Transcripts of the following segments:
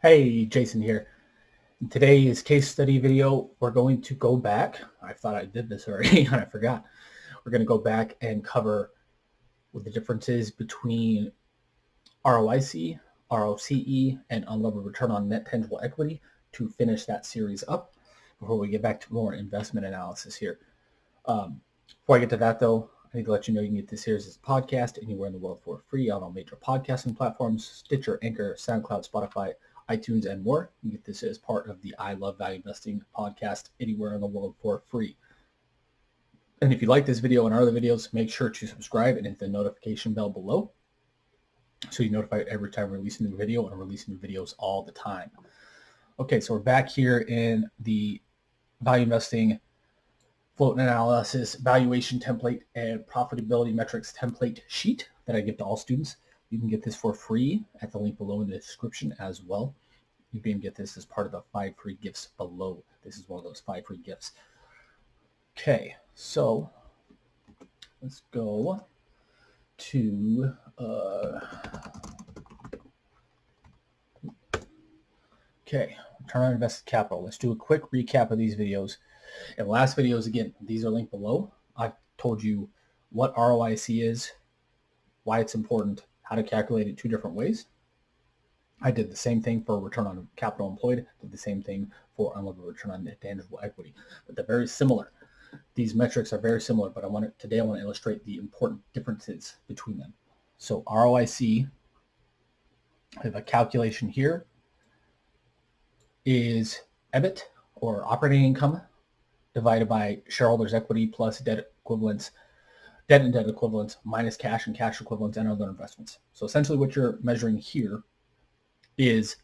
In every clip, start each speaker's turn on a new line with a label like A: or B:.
A: Hey, Jason here. In today's case study video, we're going to go back. I thought I did this already and I forgot. We're going to go back and cover what the difference is between ROIC, ROCE, and unlevered return on net tangible equity to finish that series up before we get back to more investment analysis here. Before I get to that, though, I need to let you know you can get this series as a podcast anywhere in the world for free on all major podcasting platforms, Stitcher, Anchor, SoundCloud, Spotify, iTunes, and more. You get this as part of the I Love Value Investing podcast anywhere in the world for free. And if you like this video and our other videos, make sure to subscribe and hit the notification bell below so you're notified every time we release a new video, and release new videos all the time. Okay, so we're back here in the value investing float analysis, valuation template, and profitability metrics template sheet that I give to all students. You can get this for free at the link below in the description as well. You can get this as part of the 5 free gifts below. This is one of those 5 free gifts. Okay, so let's go to return on invested capital. Let's do a quick recap of these videos. In last videos, again, these are linked below. I've told you what ROIC is, why it's important, how to calculate it 2 different ways. I did the same thing for return on capital employed, did the same thing for unlevered return on net tangible equity. But they're very similar. These metrics are very similar, but today I want to illustrate the important differences between them. So ROIC, I have a calculation here, is EBIT, or operating income, divided by shareholders' equity plus debt and debt equivalents minus cash and cash equivalents and other investments. So essentially what you're measuring here is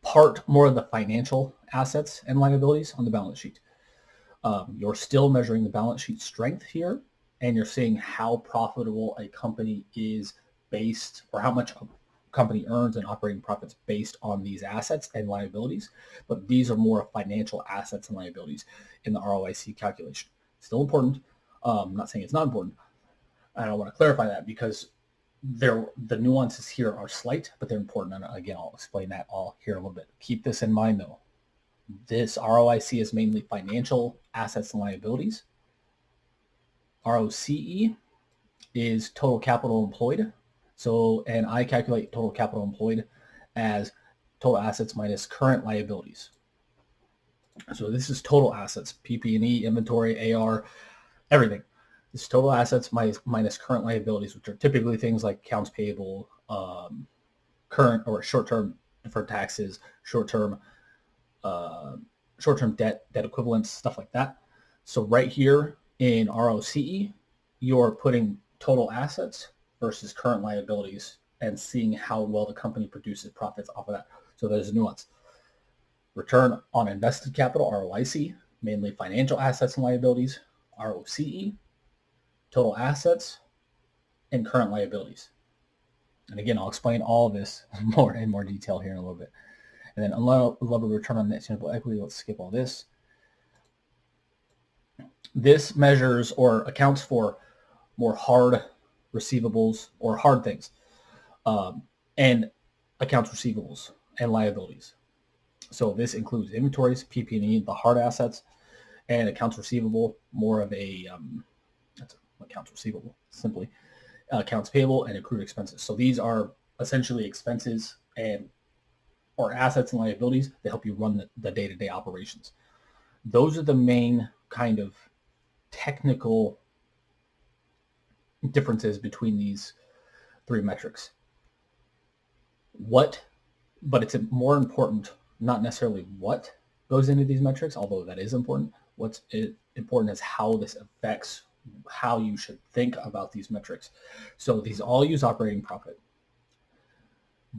A: part more of the financial assets and liabilities on the balance sheet. You're still measuring the balance sheet strength here, and you're seeing how profitable a company is based, or how much a company earns in operating profits based on these assets and liabilities. But these are more financial assets and liabilities in the ROIC calculation. Still important. I'm not saying it's not important. And I want to clarify that because the nuances here are slight, but they're important. And again, I'll explain that all here in a little bit. Keep this in mind, though. This ROIC is mainly financial assets and liabilities. ROCE is total capital employed. So, and I calculate total capital employed as total assets minus current liabilities. So this is total assets, PP&E, inventory, AR, everything. This is total assets minus current liabilities, which are typically things like accounts payable, current or short-term deferred taxes, short-term debt equivalents, stuff like that. So right here in ROCE, you're putting total assets versus current liabilities and seeing how well the company produces profits off of that. So there's a nuance. Return on invested capital, ROIC, mainly financial assets and liabilities. ROCE, total assets and current liabilities. And again, I'll explain all of this in more detail here in a little bit. And then unlevered return on net tangible equity, let's skip all this. This measures or accounts for more hard receivables or hard things, and accounts receivables and liabilities. So this includes inventories, PP&E, the hard assets, and accounts receivable, more of a that's accounts receivable, simply accounts payable and accrued expenses. So these are essentially expenses or assets and liabilities that help you run the day-to-day operations. Those are the main kind of technical differences between these 3 metrics. But it's more important, not necessarily what goes into these metrics, although that is important. What's important is how this affects how you should think about these metrics. So these all use operating profit,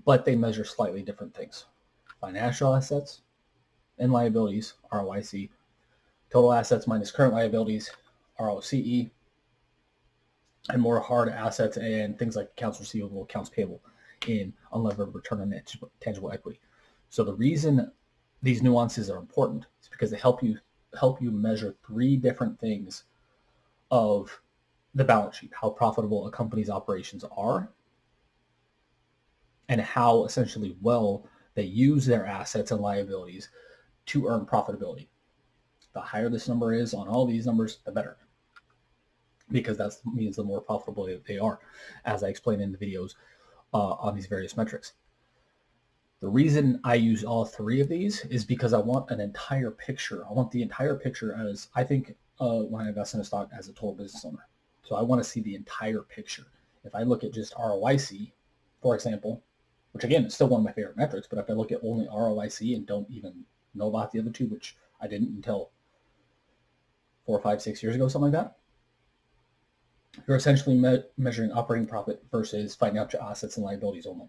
A: but they measure slightly different things. Financial assets and liabilities, ROIC, total assets minus current liabilities, ROCE, and more hard assets and things like accounts receivable, accounts payable in unlevered return on net tangible equity. So the reason these nuances are important is because they help you measure 3 different things of the balance sheet, how profitable a company's operations are, and how essentially well they use their assets and liabilities to earn profitability. The higher this number is on all these numbers, the better, because that means the more profitable they are, as I explained in the videos on these various metrics. The reason I use all three of these is because I want an entire picture. I want the entire picture as I think when I invest in a stock as a total business owner. So I want to see the entire picture. If I look at just ROIC, for example, which again is still one of my favorite metrics, but if I look at only ROIC and don't even know about the other two, which I didn't until 4, 5, 6 years ago, something like that, you're essentially measuring operating profit versus financial assets and liabilities only.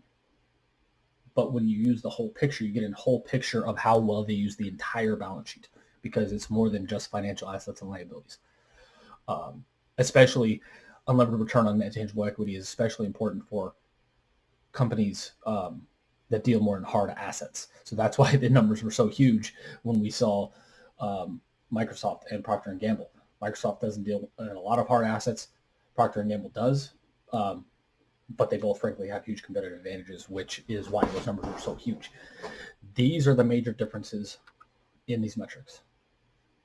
A: But when you use the whole picture, you get a whole picture of how well they use the entire balance sheet, because it's more than just financial assets and liabilities. Especially unlevered return on net tangible equity is especially important for companies that deal more in hard assets. So that's why the numbers were so huge when we saw Microsoft and Procter & Gamble. Microsoft doesn't deal in a lot of hard assets. Procter & Gamble does. But they both frankly have huge competitive advantages, which is why those numbers are so huge. These are the major differences in these metrics.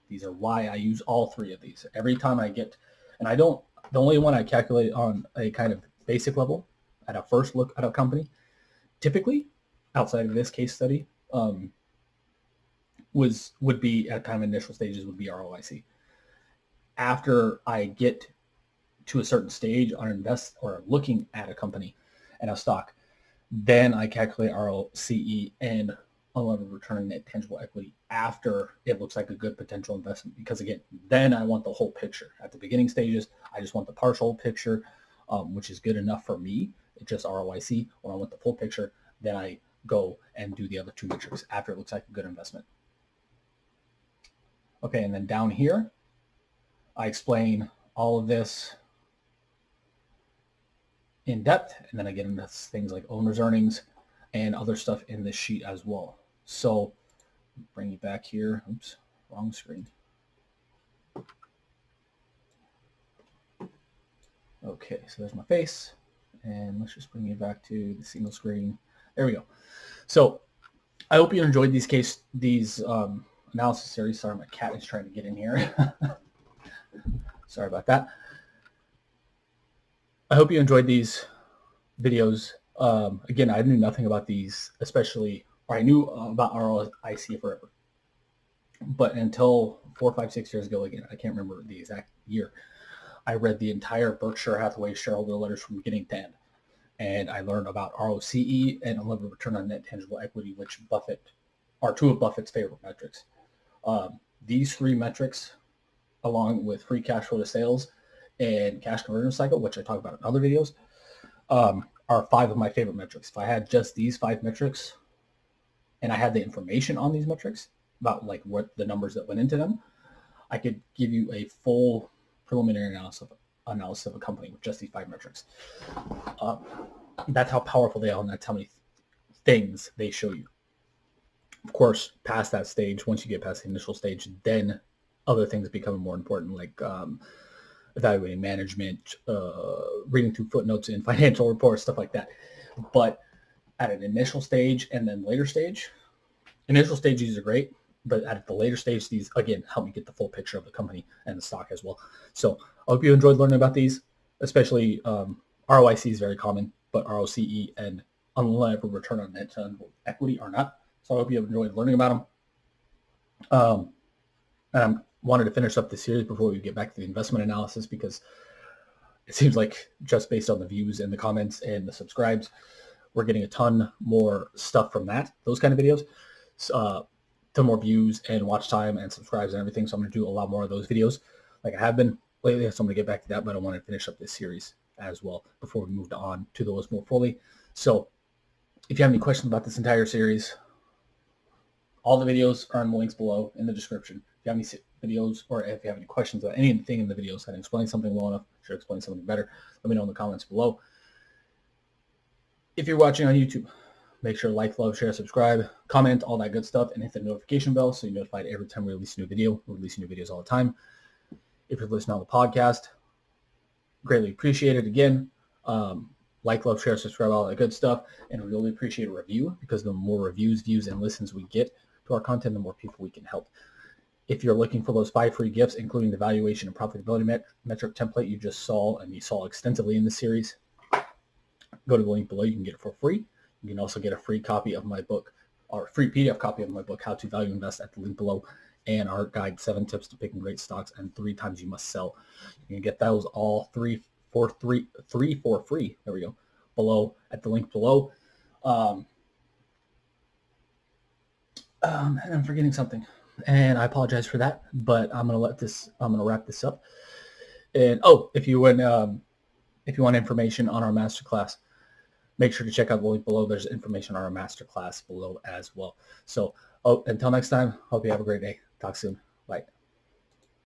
A: These are why I use all three of these. Every time I get, and I don't, the only one I calculate on a kind of basic level at a first look at a company, typically outside of this case study, would be at kind of initial stages would be ROIC. After I get to a certain stage on invest or looking at a company and a stock, then I calculate ROCE and unlevered return on net tangible equity after it looks like a good potential investment. Because again, then I want the whole picture. At the beginning stages, I just want the partial picture, which is good enough for me. It's just ROIC. When I want the full picture, then I go and do the other two metrics after it looks like a good investment. Okay, and then down here, I explain all of this in depth, and then I get into things like owner's earnings and other stuff in this sheet as well. So bring you back here. Oops, wrong screen. Okay, so there's my face, and let's just bring you back to the single screen. There we go. So I hope you enjoyed these analysis series. Sorry, my cat is trying to get in here. Sorry about that. I hope you enjoyed these videos. Again, I knew nothing about these, especially, or I knew about ROIC forever. But until 4, 5, 6 years ago, again, I can't remember the exact year, I read the entire Berkshire Hathaway shareholder letters from beginning to end. And I learned about ROCE and unlevered return on net tangible equity, which are two of Buffett's favorite metrics. These three metrics, along with free cash flow to sales and cash conversion cycle, which I talk about in other videos, are 5 of my favorite metrics. If I had just these 5 metrics and I had the information on these metrics about like what the numbers that went into them, I could give you a full preliminary analysis of a company with just these 5 metrics. That's how powerful they are, and that's how many things they show you. Of course, past that stage, once you get past the initial stage, then other things become more important, like evaluating management, reading through footnotes in financial reports, stuff like that. But at an initial stage and then later stage, initial stage, these are great. But at the later stage, these, again, help me get the full picture of the company and the stock as well. So I hope you enjoyed learning about these, especially ROIC is very common, but ROCE and unlevered return on net tangible equity are not. So I hope you enjoyed learning about them. And I wanted to finish up the series before we get back to the investment analysis, because it seems like just based on the views and the comments and the subscribes, we're getting a ton more stuff from those kind of videos. Ton more views and watch time and subscribes and everything. So I'm going to do a lot more of those videos like I have been lately. So I'm going to get back to that, but I want to finish up this series as well before we move on to those more fully. So if you have any questions about this entire series, all the videos are in the links below in the description. If you have any videos, or if you have any questions about anything in the videos, I didn't explain something well enough, should explain something better, let me know in the comments below. If you're watching on YouTube, make sure to like, love, share, subscribe, comment, all that good stuff, and hit the notification bell so you're notified every time we release a new video. We release new videos all the time. If you're listening on the podcast, greatly appreciate it. Again, Like, love, share, subscribe, all that good stuff. And we really appreciate a review, because the more reviews, views, and listens we get to our content, the more people we can help. If you're looking for those 5 free gifts, including the valuation and profitability metric template you just saw and you saw extensively in the series, go to the link below. You can get it for free. You can also get a free copy of my book, or a free PDF copy of my book, How to Value Invest, at the link below, and our guide, 7 tips to picking great stocks and 3 times you must sell. You can get those all three for free. There we go. Below at the link below. And I'm forgetting something, and I apologize for that, but I'm gonna wrap this up. And if you want information on our masterclass, make sure to check out the link below. There's information on our masterclass below as well. So until next time, hope you have a great day. Talk soon.